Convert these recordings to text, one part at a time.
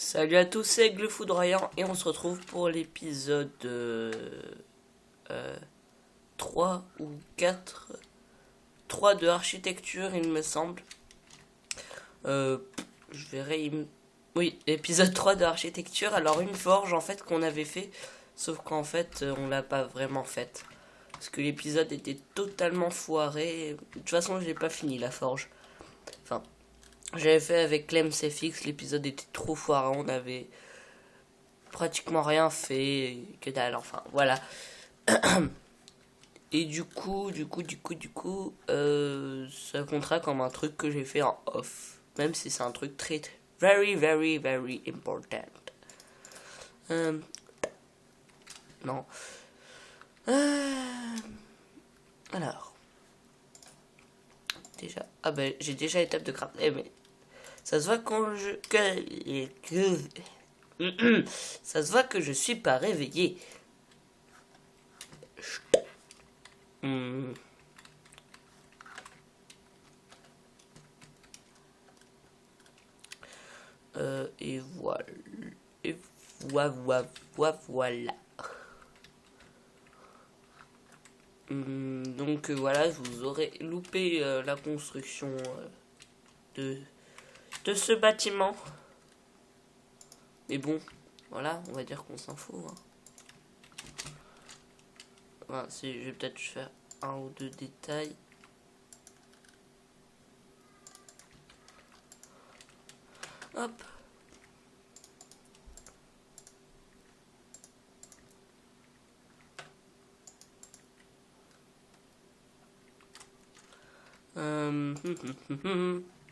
Salut à tous, c'est Aigle Foudroyant et on se retrouve pour l'épisode 3 ou 4 3 de architecture il me semble. Je verrai. Oui, épisode 3 de architecture. Alors une forge en fait qu'on avait fait, sauf qu'en fait on l'a pas vraiment faite. Parce que l'épisode était totalement foiré. De toute façon je l'ai pas fini la forge. Enfin, j'avais fait avec Clem CFX, l'épisode était trop foiré, on avait pratiquement rien fait, que dalle, enfin, voilà. Et du coup, ça comptera comme un truc que j'ai fait en off. Même si c'est un truc très, very, very, very important. Non. Alors. Déjà. Ah ben, j'ai déjà l'étape de craft. Eh mais. Ça se voit quand je. Ça se voit que je suis pas réveillé. Et voilà. Et voilà. Donc voilà, vous aurez loupé la construction de, de ce bâtiment. Mais bon, voilà, on va dire qu'on s'en fout. Hein. Voilà, je vais peut-être faire un ou deux détails. Hop.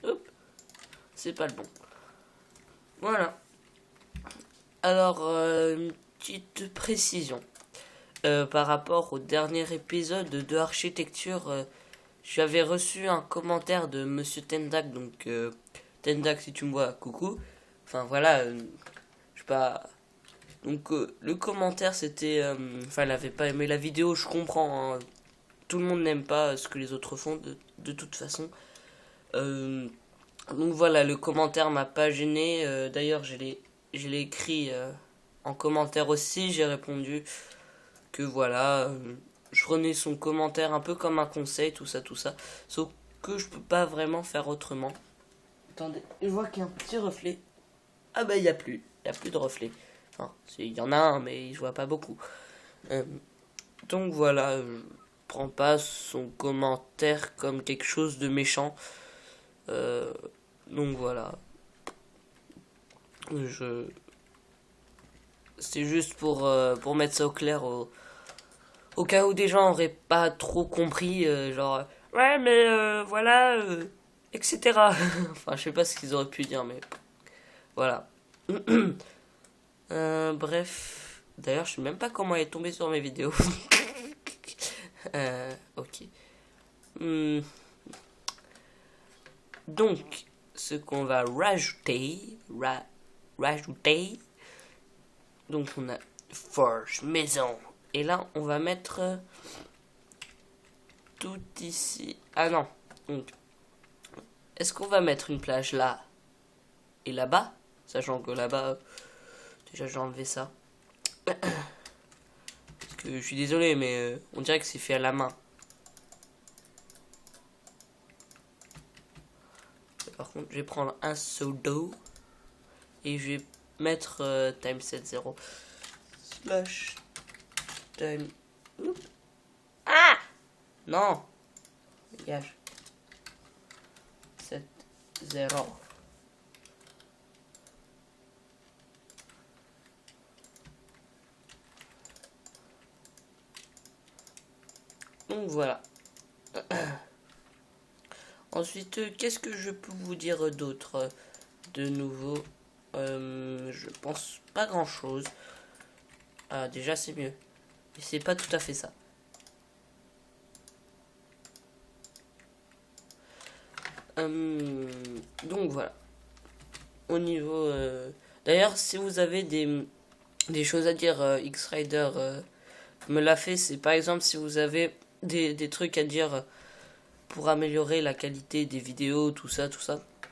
Hop. C'est pas le bon. Voilà. Alors, une petite précision. Par rapport au dernier épisode de architecture, j'avais reçu un commentaire de Monsieur Tendak, donc Tendak si tu me vois, coucou. Enfin voilà, je sais pas. Donc le commentaire c'était, enfin il avait pas aimé la vidéo, je comprends. Hein. Tout le monde n'aime pas ce que les autres font de toute façon. Donc voilà, le commentaire m'a pas gêné. D'ailleurs je l'ai écrit en commentaire aussi, j'ai répondu que voilà, je prenais son commentaire un peu comme un conseil, tout ça, sauf que je peux pas vraiment faire autrement. Attendez, je vois qu'il y a un petit reflet. Ah bah il y a plus de reflet. Enfin, il y en a un, mais je vois pas beaucoup. Donc voilà, je prends pas son commentaire comme quelque chose de méchant. Donc voilà. C'est juste pour mettre ça au clair au cas où des gens auraient pas trop compris, genre ouais mais voilà, etc. Enfin je sais pas ce qu'ils auraient pu dire mais voilà. Bref, d'ailleurs je sais même pas comment elle est tombée sur mes vidéos. Ok. Donc ce qu'on va rajouter, donc on a forge, maison, et là on va mettre tout ici. Ah non. Donc, est-ce qu'on va mettre une plage là et là-bas, sachant que là-bas, déjà j'ai enlevé ça. Parce que je suis désolé, mais on dirait que c'est fait à la main. Par contre, je vais prendre un seau d'eau et je vais mettre time 70 slash time. Oups. Ah non, dégage. 70. Donc voilà. Ensuite, qu'est-ce que je peux vous dire d'autre de nouveau? Je pense pas grand chose. Ah, déjà c'est mieux. Mais c'est pas tout à fait ça. Donc voilà. Au niveau... D'ailleurs, si vous avez des choses à dire, X-Rider me l'a fait. C'est par exemple si vous avez des trucs à dire pour améliorer la qualité des vidéos, tout ça.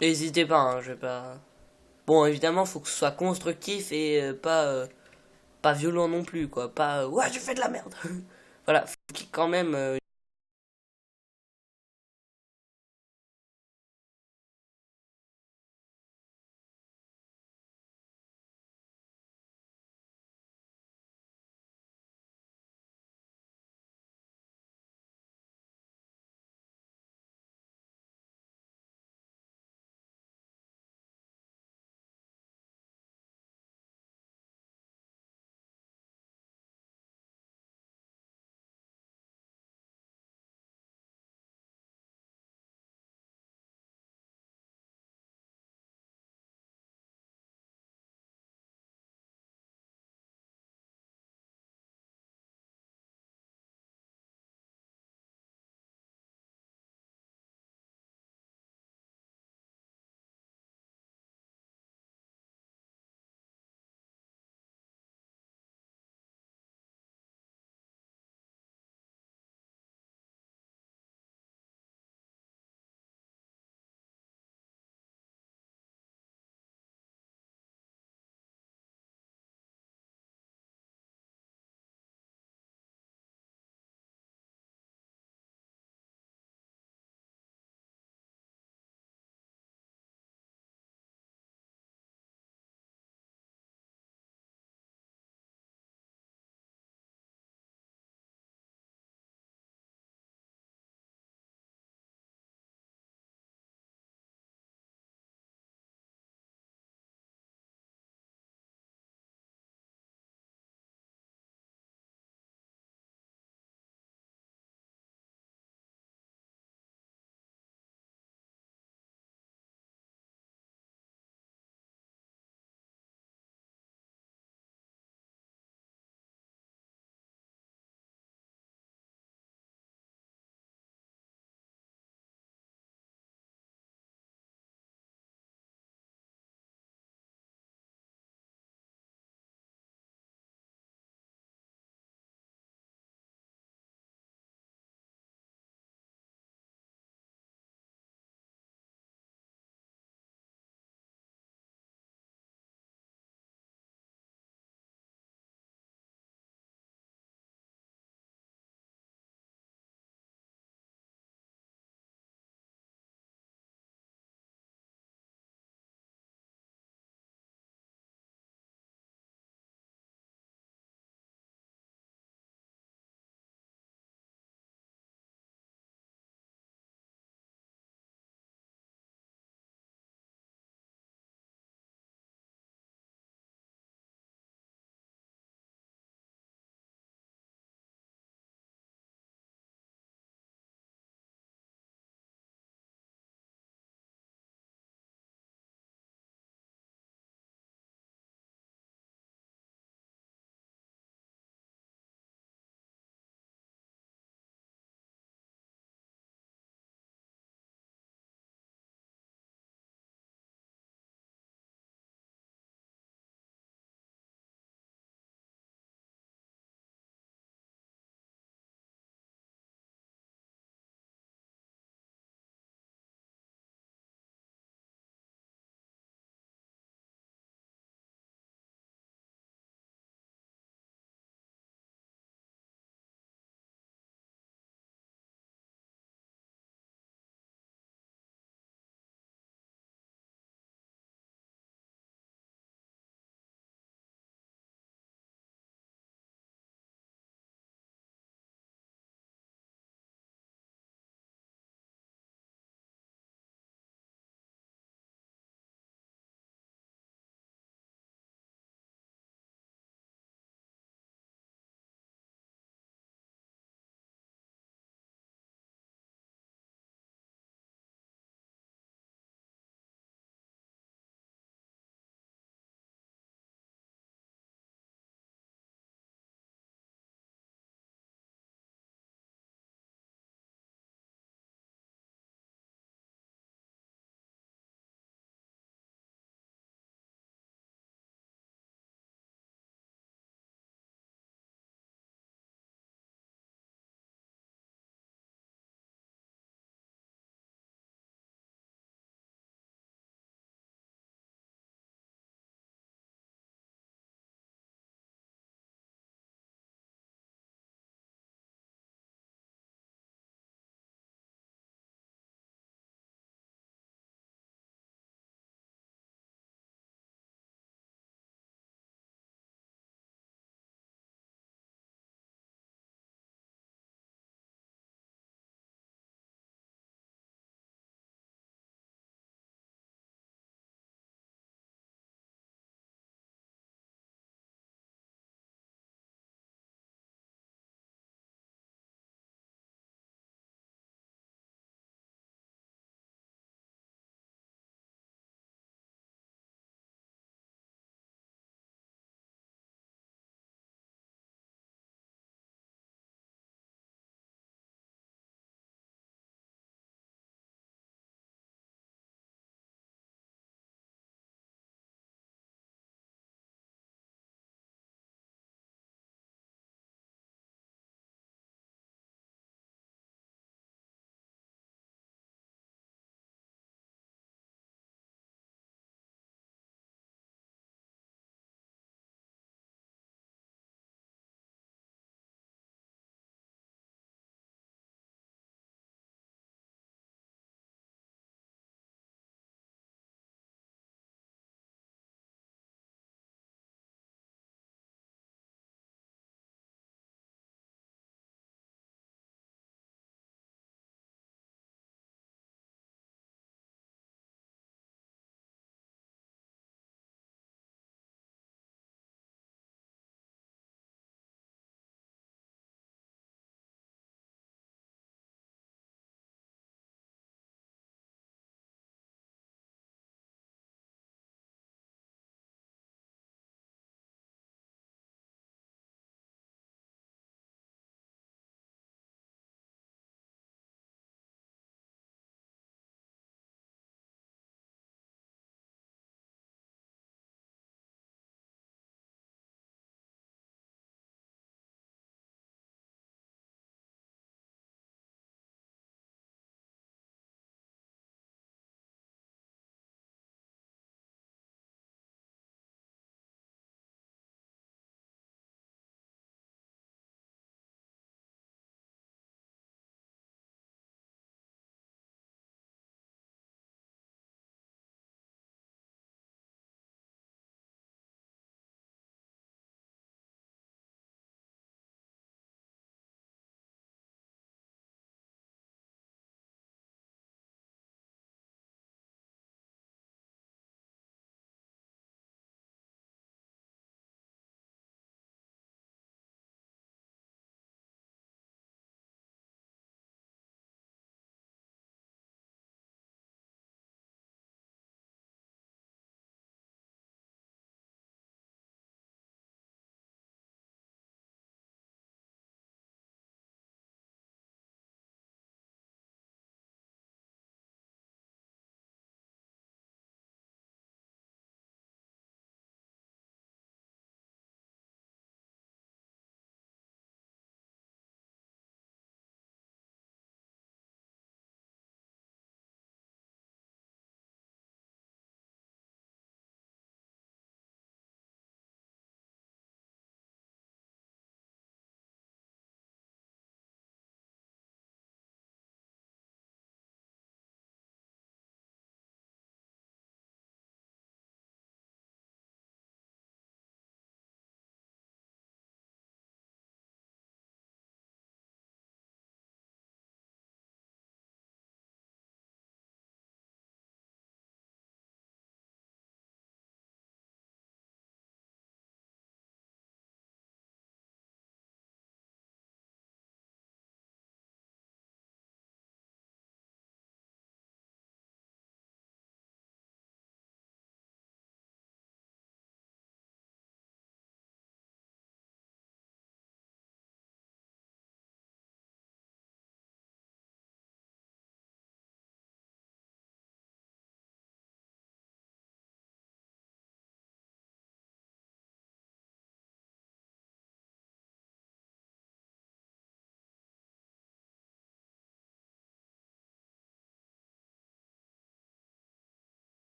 N'hésitez pas, hein, je vais pas... Bon, évidemment, faut que ce soit constructif et pas violent non plus, quoi. Pas, ouais, tu fais de la merde. Voilà, faut qu'il y ait quand même